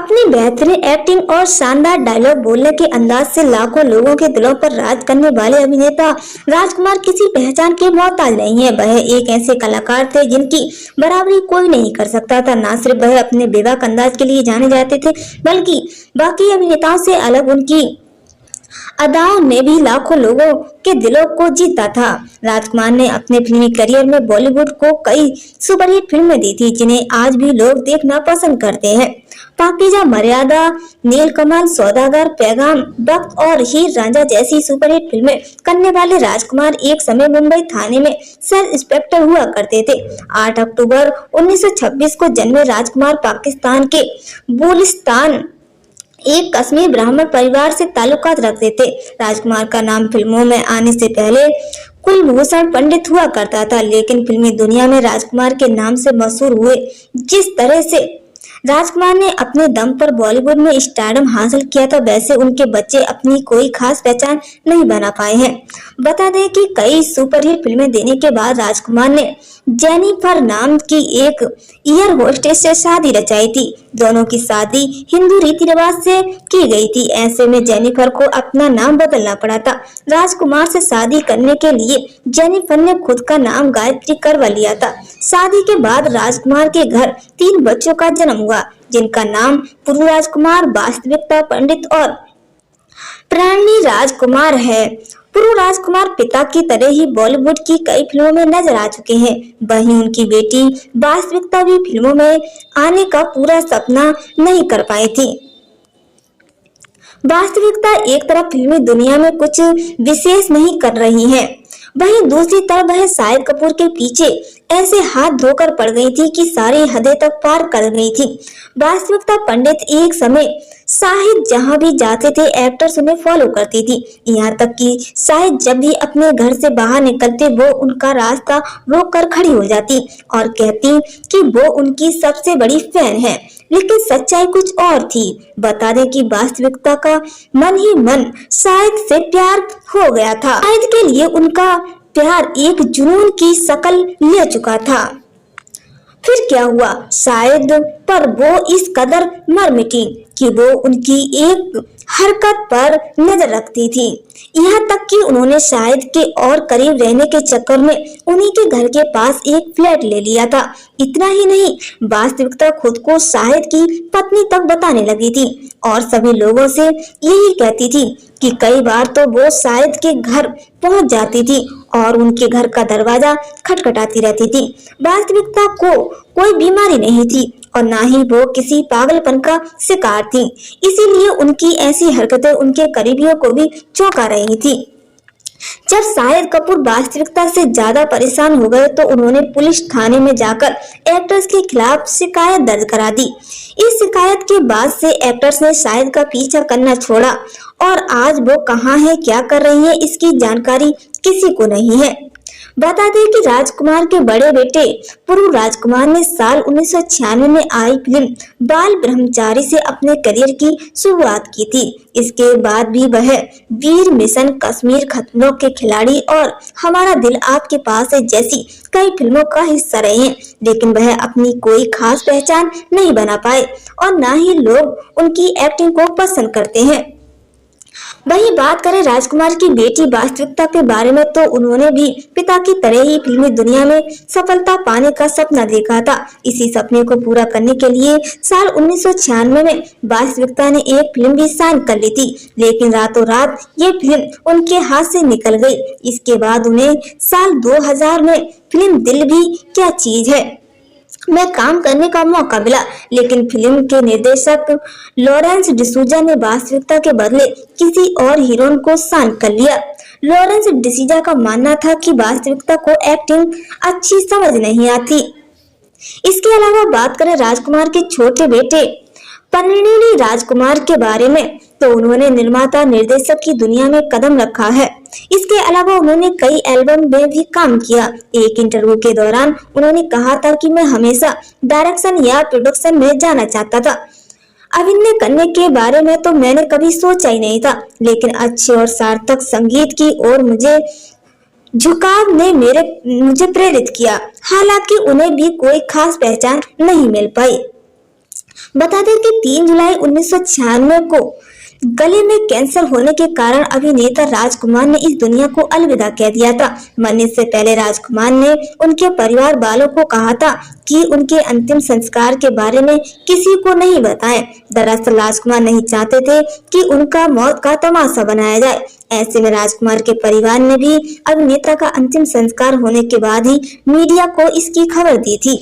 अपनी बेहतरीन एक्टिंग और शानदार डायलॉग बोलने के अंदाज से लाखों लोगों के दिलों पर राज करने वाले अभिनेता राजकुमार किसी पहचान के मोहताज नहीं है। वह एक ऐसे कलाकार थे जिनकी बराबरी कोई नहीं कर सकता था। न सिर्फ वह अपने बेबाक अंदाज के लिए जाने जाते थे, बल्कि बाकी अभिनेताओं से अलग उनकी अदाओं ने भी लाखों लोगों के दिलों को जीता था। राजकुमार ने अपने फिल्मी करियर में बॉलीवुड को कई सुपरहिट फिल्में दी थी, जिन्हें आज भी लोग देखना पसंद करते हैं। पाकीज़ा, मर्यादा, नीलकमल, सौदागर, पैगाम, वक्त और हीर रांझा जैसी सुपरहिट फिल्में करने वाले राजकुमार एक समय मुंबई थाने में सब इंस्पेक्टर हुआ करते थे। 8 अक्टूबर 1926 को जन्मे राजकुमार पाकिस्तान के बलूचिस्तान एक कश्मीर ब्राह्मण परिवार से ताल्लुकात रखते थे। राजकुमार का नाम फिल्मों में आने से पहले कुलभूषण पंडित हुआ करता था, लेकिन फिल्मी दुनिया में राजकुमार के नाम से मशहूर हुए। जिस तरह से राजकुमार ने अपने दम पर बॉलीवुड में स्टारडम हासिल किया था, वैसे उनके बच्चे अपनी कोई खास पहचान नहीं बना पाए हैं। बता दें कि कई सुपरहिट फिल्में देने के बाद राजकुमार ने जेनिफर नाम की एक एयर होस्टेस से शादी रचाई थी। दोनों की शादी हिंदू रीति रिवाज से की गई थी। ऐसे में जेनिफर को अपना नाम बदलना पड़ा था। राजकुमार से शादी करने के लिए जेनिफर ने खुद का नाम गायत्री करवा लिया था। शादी के बाद राजकुमार के घर 3 बच्चों का जन्म हुआ, जिनका नाम पुरु राजकुमार, वास्तविकता पंडित और प्राणी राजकुमार है। पुरु राजकुमार पिता की तरह ही बॉलीवुड की कई फिल्मों में नजर आ चुके हैं। वहीं उनकी बेटी वास्तविकता भी फिल्मों में आने का पूरा सपना नहीं कर पाई थी। वास्तविकता एक तरफ फिल्मी दुनिया में कुछ विशेष नहीं कर रही है, वहीं दूसरी तरफ वह शाहिद कपूर के पीछे ऐसे हाथ धोकर पड़ गई थी कि सारी हदें तक पार कर गई थी। वास्तविकता पंडित एक समय शाहिद जहां भी जाते थे एक्टर्स उन्हें फॉलो करती थी। यहाँ तक कि शाहिद जब भी अपने घर से बाहर निकलते वो उनका रास्ता रोक कर खड़ी हो जाती और कहती कि वो उनकी सबसे बड़ी फैन है। लेकिन सच्चाई कुछ और थी। बता दें कि वास्तविकता का मन ही मन शाहिद से प्यार हो गया था। शाहिद के लिए उनका प्यार एक जुनून की शक्ल ले चुका था। फिर क्या हुआ, शायद पर वो इस कदर मर मिटी कि वो उनकी एक हरकत पर नजर रखती थी। यहाँ तक कि उन्होंने शाहिद के और करीब रहने के चक्कर में उन्हीं के घर के पास एक फ्लैट ले लिया था। इतना ही नहीं, वास्तविकता खुद को शाहिद की पत्नी तक बताने लगी थी और सभी लोगों से यही कहती थी कि कई बार तो वो शाहिद के घर पहुंच जाती थी और उनके घर का दरवाजा खटखटाती रहती थी। वास्तविकता को कोई बीमारी नहीं थी और ना ही वो किसी पागलपन का शिकार थी, इसीलिए उनकी ऐसी हरकतें उनके करीबियों को भी चौंका रही थी। जब शाहिद कपूर वास्तविकता से ज्यादा परेशान हो गए तो उन्होंने पुलिस थाने में जाकर एक्ट्रेस के खिलाफ शिकायत दर्ज करा दी। इस शिकायत के बाद से एक्ट्रेस ने शाहिद का पीछा करना छोड़ा और आज वो कहाँ है, क्या कर रही है, इसकी जानकारी किसी को नहीं है। बता दें कि राजकुमार के बड़े बेटे पुरु राजकुमार ने साल 1996 में आई फिल्म बाल ब्रह्मचारी से अपने करियर की शुरुआत की थी। इसके बाद भी वह वीर मिशन, कश्मीर, खतरों के खिलाड़ी और हमारा दिल आपके पास है जैसी कई फिल्मों का हिस्सा रहे हैं, लेकिन वह अपनी कोई खास पहचान नहीं बना पाए और न ही लोग उनकी एक्टिंग को पसंद करते हैं। वही बात करें राजकुमार की बेटी वास्तविकता के बारे में तो उन्होंने भी पिता की तरह ही फिल्मी दुनिया में सफलता पाने का सपना देखा था। इसी सपने को पूरा करने के लिए साल 1996 में वास्तविकता ने एक फिल्म भी साइन कर ली थी, लेकिन रातों रात ये फिल्म उनके हाथ से निकल गई। इसके बाद उन्हें साल 2000 में फिल्म दिल भी क्या चीज है में काम करने का मौका मिला, लेकिन फिल्म के निर्देशक लॉरेंस डिसूजा ने वास्तविकता के बदले किसी और हीरोइन को साइन कर लिया। लॉरेंस डिसूजा का मानना था कि वास्तविकता को एक्टिंग अच्छी समझ नहीं आती। इसके अलावा बात करें राजकुमार के छोटे बेटे परिणीति राजकुमार के बारे में तो उन्होंने निर्माता निर्देशक की दुनिया में कदम रखा है। इसके अलावा उन्होंने कई एल्बम में भी काम किया। एक इंटरव्यू के दौरान उन्होंने कहा था कि मैं हमेशा डायरेक्शन या प्रोडक्शन में जाना चाहता था। अभिनय करने के बारे में तो मैंने कभी सोचा ही नहीं था, लेकिन अच्छे और सार्थक संगीत की ओर मुझे झुकाव ने मुझे प्रेरित किया। हालांकि उन्हें भी कोई खास पहचान नहीं मिल पाई। बता दें कि 3 जुलाई 1996 को गले में कैंसर होने के कारण अभिनेता राजकुमार ने इस दुनिया को अलविदा कह दिया था। मरने से पहले राजकुमार ने उनके परिवार वालों को कहा था कि उनके अंतिम संस्कार के बारे में किसी को नहीं बताएं। दरअसल राजकुमार नहीं चाहते थे कि उनका मौत का तमाशा बनाया जाए। ऐसे में राजकुमार के परिवार ने भी अभिनेता का अंतिम संस्कार होने के बाद ही मीडिया को इसकी खबर दी थी।